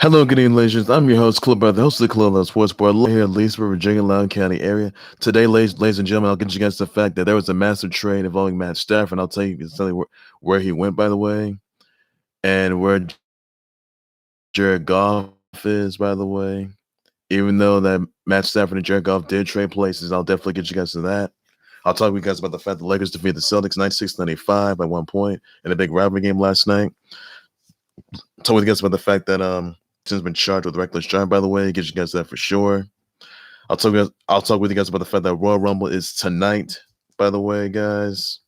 Hello, good evening, ladies. I'm your host, Khalil, the host of the Khalil Sports Bar, here in Leesburg, Virginia, Loudoun County area. Today, ladies and gentlemen, I'll get you guys the fact that there was a massive trade involving Matt Stafford, and I'll tell you where he went, by the way, and where Jared Goff is, by the way. Even though that Matt Stafford and Jared Goff did trade places, I'll definitely get you guys to that. I'll talk to you guys about the fact the Lakers defeated the Celtics 96-95 by 1 point in a big rivalry game last night. Talk with you guys about the fact that has been charged with reckless driving, by the way. Get you guys that for sure. I'll talk with you guys about the fact that Royal Rumble is tonight, by the way, guys.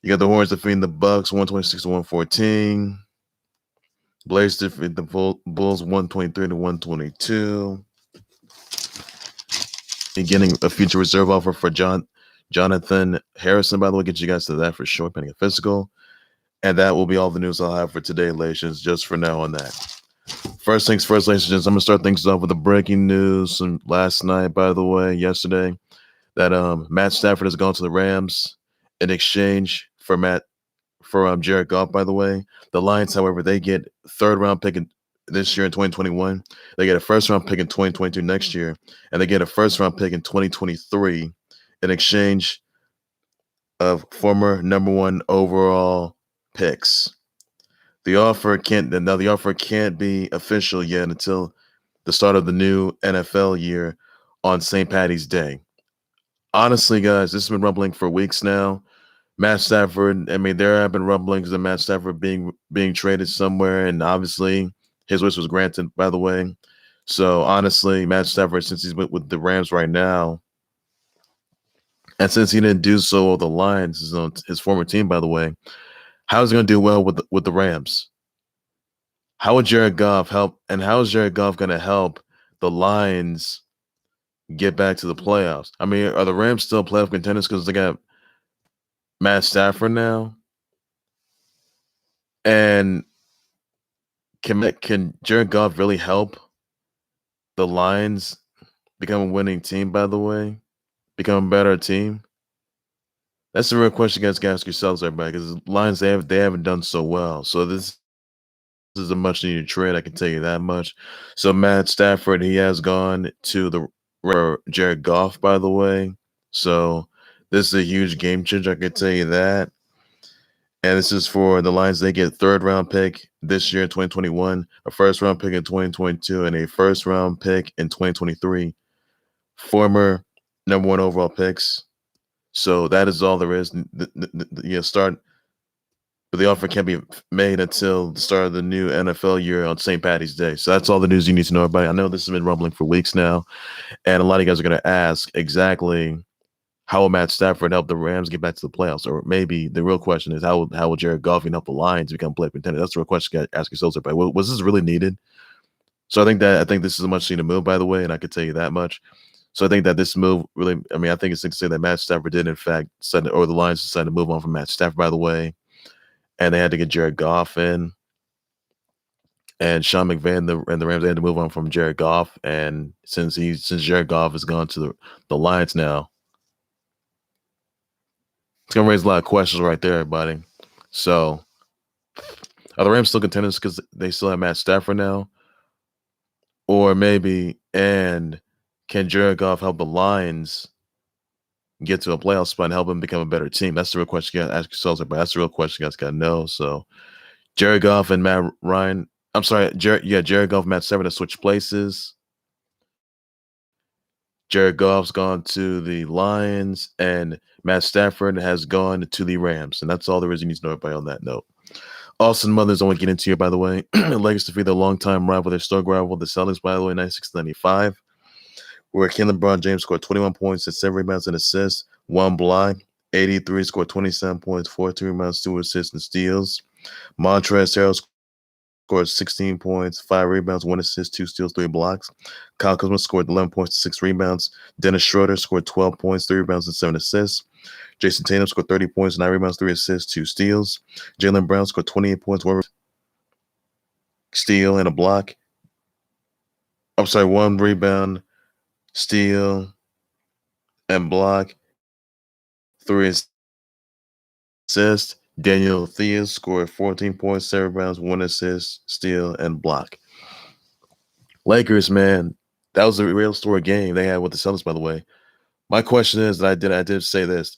You got the Hornets defeating the Bucks 126-114. Blazers defeat the Bulls 123-122. Getting a future reserve offer for Jonathan Harrison, by the way. Get you guys to that for sure, pending a physical. And that will be all the news I'll have for today, ladies, just for now on that. First things first, ladies and gents, I'm going to start things off with the breaking news from last night, by the way, yesterday, that Matt Stafford has gone to the Rams in exchange for Jared Goff, by the way. The Lions, however, they get third-round pick this year in 2021. They get a first-round pick in 2022 next year, and they get a first-round pick in 2023 in exchange of former number one overall picks. The offer can't be official yet until the start of the new NFL year on St. Patty's Day. Honestly, guys, this has been rumbling for weeks now. Matt Stafford, there have been rumblings of Matt Stafford being traded somewhere, and obviously his wish was granted, by the way. So honestly, Matt Stafford, since he's with the Rams right now, and since he didn't do so with the Lions, his former team, by the way, how is he going to do well with the Rams? How would Jared Goff help? And how is Jared Goff going to help the Lions get back to the playoffs? Are the Rams still playoff contenders because they got Matt Stafford now? And can Jared Goff really help the Lions become a winning team, by the way? Become a better team? That's the real question you guys can ask yourselves, everybody, because the Lions, they haven't done so well. So this is a much needed trade, I can tell you that much. So Matt Stafford, he has gone to the Jared Goff, by the way. So this is a huge game changer, I can tell you that. And this is for the Lions. They get third-round pick this year in 2021, a first-round pick in 2022, and a first-round pick in 2023. Former number one overall picks. So that is all there is. But the offer can't be made until the start of the new NFL year on St. Patty's Day. So that's all the news you need to know about. I know this has been rumbling for weeks now, and a lot of you guys are going to ask exactly how will Matt Stafford help the Rams get back to the playoffs? Or maybe the real question is how will Jared Goff help the Lions become playoff contender? That's the real question you got to ask yourselves. Everybody. Was this really needed? So I think this is a much needed move, by the way, and I could tell you that much. So I think that this move really, I think it's safe to say that Matt Stafford did, in fact, the Lions decided to move on from Matt Stafford, by the way. And they had to get Jared Goff in. And Sean McVay and the Rams, they had to move on from Jared Goff. And since Jared Goff has gone to the Lions now, it's going to raise a lot of questions right there, everybody. So are the Rams still contenders because they still have Matt Stafford now? Or maybe, and can Jared Goff help the Lions get to a playoff spot and help them become a better team? That's the real question you got to ask yourselves, everybody. That's the real question you guys got to know. So Jared Goff and Jared Goff and Matt Stafford have switched places. Jared Goff's gone to the Lions, and Matt Stafford has gone to the Rams. And that's all there is you need to know, everybody, on that note. Austin Mothers, I want to get into here, by the way. Lakers defeat their longtime rival, their historic rival, the Celtics, by the way, 96-95, where LeBron James scored 21 points and 7 rebounds and assists, 1 block. 83 scored 27 points, 42 rebounds, 2 assists and steals. Montrezl Harrell scored 16 points, 5 rebounds, 1 assist, 2 steals, 3 blocks. Kuzma scored 11 points, 6 rebounds. Dennis Schroder scored 12 points, 3 rebounds, and 7 assists. Jayson Tatum scored 30 points, 9 rebounds, 3 assists, 2 steals. Jaylen Brown scored 28 points, 1 steal, and a block. 1 rebound, steal, and block. 3 assists. Daniel Theis scored 14 points, 7 rebounds, 1 assist, steal, and block. Lakers, man, that was a real story game they had with the Celtics, by the way. My question is, I did say this.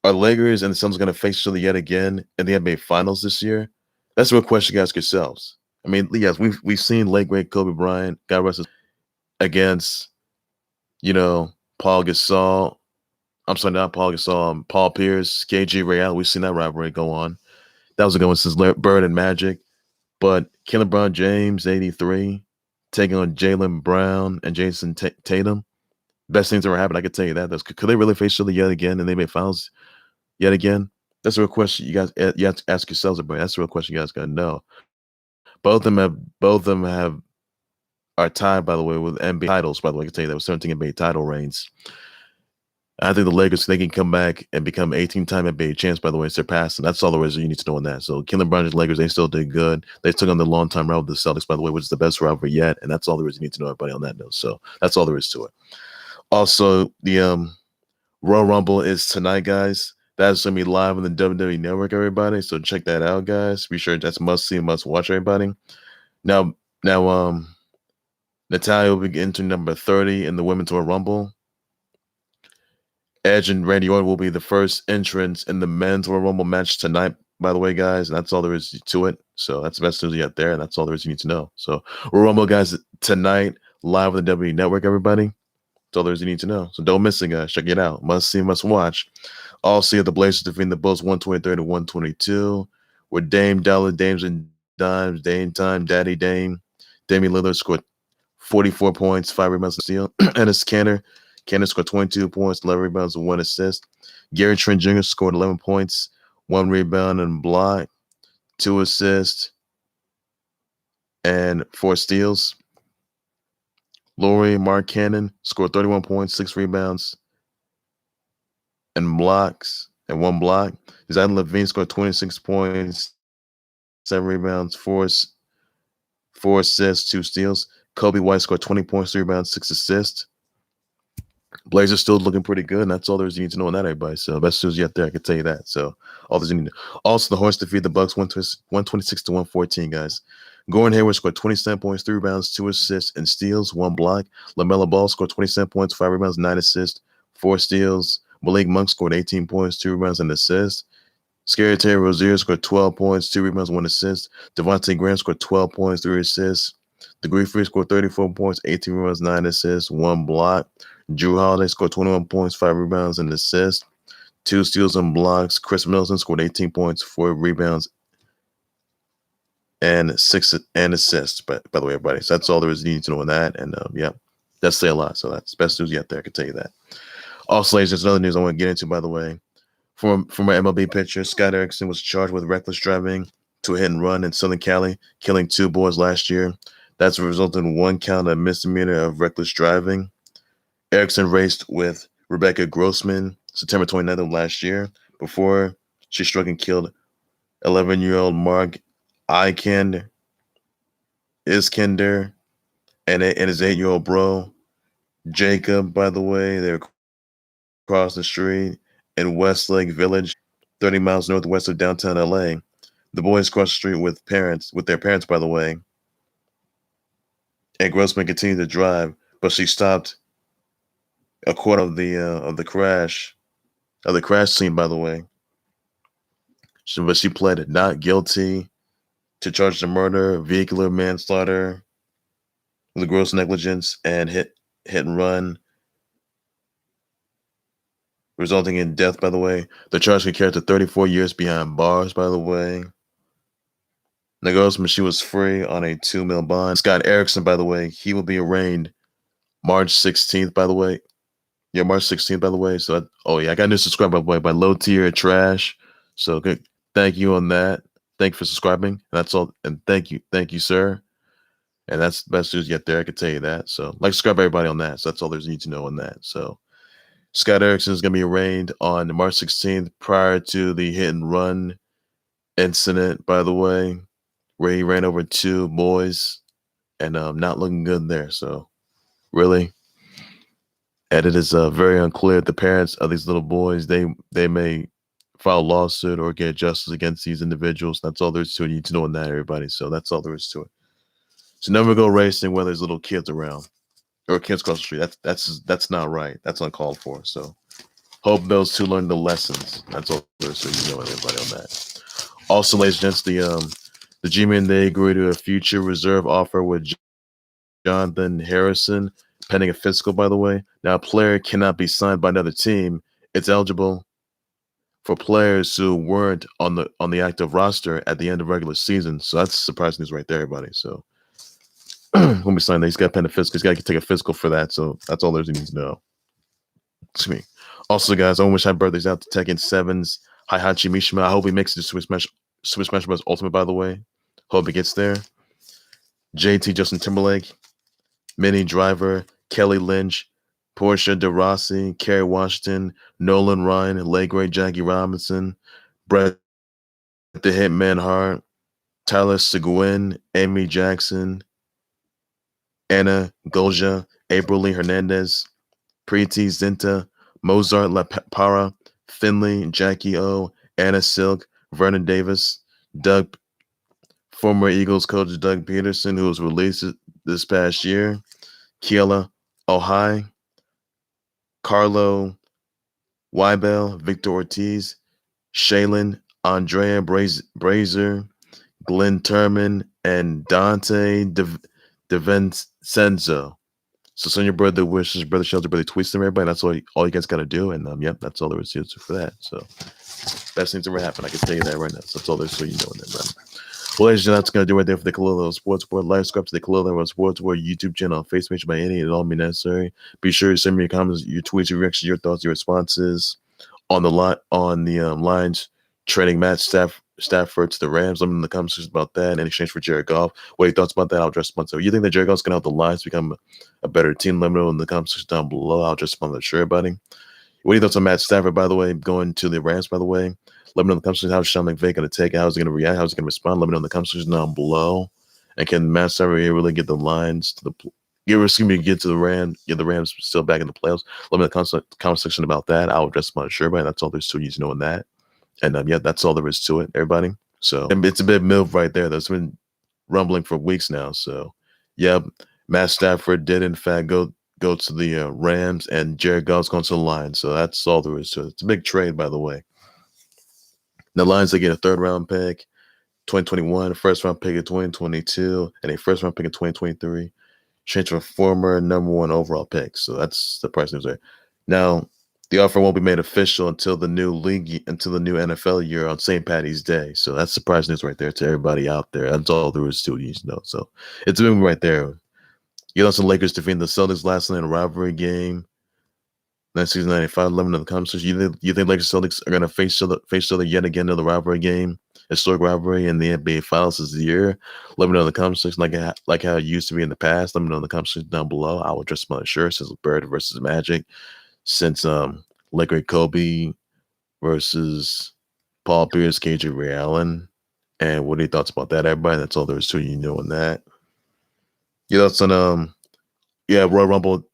Are Lakers and the Celtics going to face each other yet again in the NBA Finals this year? That's a real question you ask yourselves. I mean, yes, we've seen late great Kobe Bryant, God rest his, against, Paul Gasol. I'm sorry, not Paul Gasol, Paul Pierce, KG Real. We've seen that rivalry go on. That was a good one since Bird and Magic. But LeBron James, 83, taking on Jaylen Brown and Jayson Tatum. Best things ever happened. I could tell you that. Could they really face each other yet again in the NBA Finals yet again? That's a real question you guys you have to ask yourselves about. That's a real question you guys got to know. Both of them are tied, by the way, with NBA titles. By the way, I can tell you that with 17 NBA title reigns. I think the Lakers, they can come back and become 18-time NBA champs, by the way, surpass them. That's all there is you need to know on that. So, LeBron and the Lakers, they still did good. They took on the long-time rival, the Celtics, by the way, which is the best rivalry yet. And that's all there is you need to know, everybody, on that note. So, that's all there is to it. Also, the Royal Rumble is tonight, guys. That's going to be live on the WWE Network, everybody. So, check that out, guys. Be sure that's must-see, must-watch, everybody. Now, Natalya will be entering number 30 in the Women's Royal Rumble. Edge and Randy Orton will be the first entrants in the Men's Royal Rumble match tonight, by the way, guys. And that's all there is to it. So that's the best news yet there, and that's all there is you need to know. So Royal Rumble, guys, tonight, live on the WWE Network, everybody. That's all there is you need to know. So don't miss it, guys. Check it out. Must see, must watch. Also, the Blazers defeating the Bulls 123 to 122. With Dame, Dollar, Dames, and Dimes, Dame Time, Daddy Dame. Damian Lillard scored 44 points, 5 rebounds, and steal. Ennis Cantor scored 22 points, 11 rebounds, and 1 assist. Gary Trent Jr. scored 11 points, 1 rebound and block, 2 assists, and 4 steals. Laurie Markkanen scored 31 points, 6 rebounds, and blocks, and 1 block. Zach Levine scored 26 points, 7 rebounds, 4 assists, 2 steals. Kobe White scored 20 points, 3 rebounds, 6 assists. Blazers still looking pretty good, and that's all there's you need to know on that, everybody. So best news yet there, I can tell you that. So all there's you need to know. Also, the Hornets defeat the Bucks 126 to 114, guys. Gordon Hayward scored 27 points, 3 rebounds, 2 assists, and steals, 1 block. Lamelo Ball scored 27 points, 5 rebounds, 9 assists, 4 steals. Malik Monk scored 18 points, 2 rebounds, and assist. Scary Terry Rozier scored 12 points, 2 rebounds, 1 assist. Devontae Graham scored 12 points, 3 assists. The Grief Free scored 34 points, 18 rebounds, 9 assists, 1 block. Drew Holiday scored 21 points, 5 rebounds, and assists, 2 steals and blocks. Chris Middleton scored 18 points, 4 rebounds, and 6 assists. By the way, everybody. So that's all there is you need to know on that. And yeah, that's say a lot. So that's best news yet there. I can tell you that. Also, ladies, there's another news I want to get into, by the way. From my MLB pitcher, Scott Erickson was charged with reckless driving to a hit and run in Southern Cali, killing 2 boys last year. That's resulted in 1 count of misdemeanor of reckless driving. Erickson raced with Rebecca Grossman September 29th of last year before she struck and killed 11-year-old Mark Iskender and his 8-year-old bro, Jacob, by the way. They were across the street in Westlake Village, 30 miles northwest of downtown LA. The boys crossed the street with their parents, by the way. And Grossman continued to drive, but she stopped a quarter of the crash scene, by the way. But she pled not guilty to charge of murder, vehicular manslaughter, with gross negligence, and hit and run, resulting in death, by the way. The charge can carry to 34 years behind bars, by the way. Now, Grossman, she was free on a $2 million bond. Scott Erickson, by the way, he will be arraigned March 16th, by the way. Yeah, March 16th, by the way. So, I got a new subscriber, by the way, by Low Tier Trash. So, good. Thank you on that. Thank you for subscribing. That's all. And thank you, sir. And that's the best news yet there. I can tell you that. So, subscribe everybody on that. So that's all there's need to know on that. So, Scott Erickson is going to be arraigned on March 16th prior to the hit and run incident, by the way, where he ran over 2 boys, and not looking good there. So, really. And it is very unclear. The parents of these little boys, they may file a lawsuit or get justice against these individuals. That's all there is to it. You need to know that, everybody. So that's all there is to it. So never go racing when there's little kids around or kids across the street. That's not right. That's uncalled for. So hope those two learn the lessons. That's all there is to it. You know everybody on that. Also, ladies and gents, the G-Men, they agree to a future reserve offer with Jonathan Harrison, pending a physical, by the way. Now, a player cannot be signed by another team. It's eligible for players who weren't on the active roster at the end of regular season. So that's surprising news right there, everybody. So when we sign that, he's got to pen a physical. He's got to take a physical for that. So that's all there's he needs to know. Excuse me. Also, guys, I want to wish happy birthdays out to Tekken 7's Heihachi Mishima. I hope he makes it to Super Smash Bros. Ultimate, by the way. Hope he gets there. JT Justin Timberlake, Minnie Driver, Kelly Lynch, Portia de Rossi, Kerry Washington, Nolan Ryan, Legray Jackie Robinson, Brett the Hitman Hart, Tyler Seguin, Amy Jackson, Anna Golja, April Lee Hernandez, Preeti Zinta, Mozart La Para, Finley, Jackie O, Anna Silk, Vernon Davis, Doug, former Eagles coach Doug Peterson, who was released this past year, Kiela Ohai, Carlo Weibel, Victor Ortiz, Shaylin, Andrea Brazier, Glenn Turman, and Dante DeVincenzo. So send your brother wishes, brother shelter, brother tweets them, everybody. That's all you guys got to do. And yep, that's all there is to for that. So best things ever happen. I can tell you that right now. So that's all there's so you know in that, man. Well, ladies and gentlemen, that's going to do right there for the Khalil Sports Board. Live subscribe to the Khalil Sports Board YouTube channel on Facebook by any and all means necessary. Be sure to send me your comments, your tweets, your reactions, your thoughts, your responses on the lines trading Matt Stafford to the Rams. Let me know in the comments about that in exchange for Jared Goff. What are your thoughts about that? I'll address it. So you think that Jared Goff's going to help the Lions become a better team? Let me know in the comments down below. I'll address on that. Sure, buddy. What are your thoughts on Matt Stafford, by the way, going to the Rams, by the way? Let me know in the comments how Sean McVay going to take it. How's he going to react? How's he going to respond? Let me know in the comments down below. And can Matt Stafford really get the Lions to get to the Rams, get the Rams still back in the playoffs? Let me know in the comment section about that. I'll address my sure, buddy. That's all there's to you to know in that. And yeah, that's all there is to it, everybody. So it's a bit milk right there. That's been rumbling for weeks now. So yeah, Matt Stafford did in fact go to the Rams, and Jared Goff's going to the Lions. So that's all there is to it. It's a big trade, by the way. The Lions, they get a third-round pick, 2021, a first-round pick in 2022, and a first-round pick in 2023. Change for a former number 1 overall pick. So that's the price news there. Now, the offer won't be made official until the new NFL year on St. Patty's Day. So that's surprise news right there to everybody out there. That's all there is to it, you know. So it's a move right there. You know, some Lakers defeating the Celtics last night in a rivalry game. 1995, 11 in the comments. You think Lakers Celtics are going to face each other yet again in the rivalry game, historic rivalry in the NBA Finals this year? Let me know in the comments like how it used to be in the past. Let me know in the comments down below. I will address my shirt since Bird versus Magic, since Laker Kobe versus Paul Pierce, KJ Ray Allen. And what are your thoughts about that, everybody? That's all there is to you know on that. Your thoughts on Royal Rumble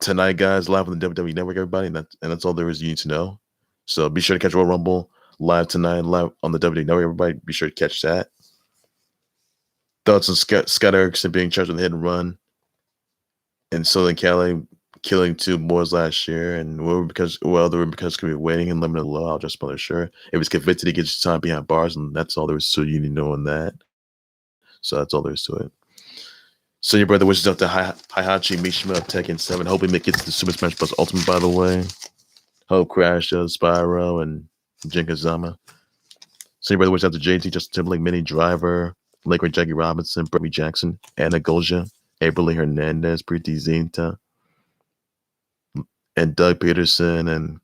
tonight, guys, live on the WWE Network, everybody, and that's all there is you need to know. So be sure to catch Royal Rumble live tonight, live on the WWE Network, everybody. Be sure to catch that. Thoughts on Scott Erickson being charged with a hit and run in Southern Cali, killing 2 boys last year, and the repercussions could be waiting and limited low. I'll just spoiler sure. If he's convicted, he gets time behind bars, and that's all there is to you need to know on that. So that's all there is to it. So your brother wishes out to Heihachi Mishima of Tekken 7. Hope he gets to the Super Smash Bros. Ultimate, by the way. Hope Crash does, Spyro, and Jinkazama. So your brother wishes out to JT, Justin Timberlake, Minnie Driver, Laker Jackie Robinson, Brett Jackson, Anna Golja, April Lee Hernandez, Preeti Zinta, and Doug Peterson, and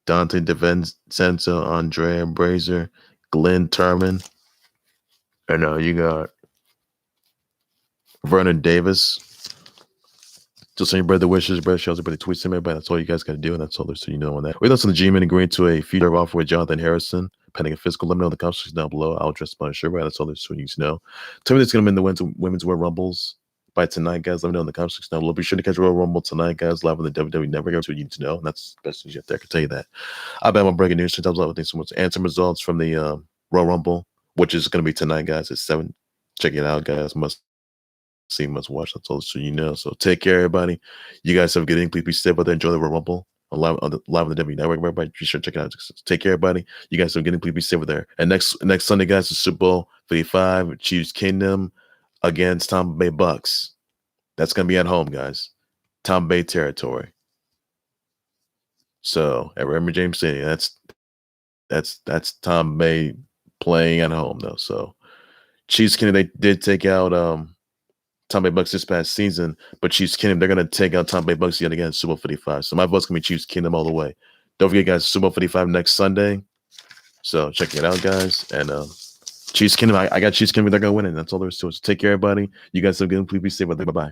Dante DeVincenzo, Andrea Brazier, Glenn Turman. And you got Vernon Davis. Just send your brother wishes, brother shelter, brother tweets him, everybody. That's all you guys got to do, and that's all there's to you know on that. We're on the G-Men agreeing to a future offer with Jonathan Harrison, pending a physical. Let me know in the comments down below. I'll address my shirt. That's all there's to you need to know. Tell me that's going to win the Women's World Rumbles by tonight, guys. Let me know in the comments section down below. Be sure to catch Royal Rumble tonight, guys, live on the WWE Network. That's what you need to know. And that's the best news yet there. I can tell you that. I bet I'm breaking news. Thanks so much. And some results from the Royal Rumble, which is going to be tonight, guys. It's 7. Check it out, guys. Must see, must watch. That's all so you know. So take care, everybody. You guys have a good evening. Please be safe out there. Enjoy the Royal Rumble. Live on the WWE Network, everybody. Be sure to check it out. Take care, everybody. You guys have a good evening. Please be safe out there. And next Sunday, guys, is Super Bowl 55, Chiefs Kingdom against Tampa Bay Bucks. That's going to be at home, guys. Tampa Bay territory. So at Raymond James Stadium, that's Tampa Bay playing at home, though. So Chiefs Kingdom, they did take out Tampa Bay Bucks this past season, but Chiefs Kingdom, they're going to take out Tampa Bay Bucks yet again in Super Bowl 55. So my vote's going to be Chiefs Kingdom all the way. Don't forget, guys, Super Bowl 55 next Sunday. So check it out, guys. And Chiefs Kingdom, I got Chiefs Kingdom. They're going to win it. That's all there is to it. So take care, everybody. You guys have a good one. Please be safe. Bye-bye.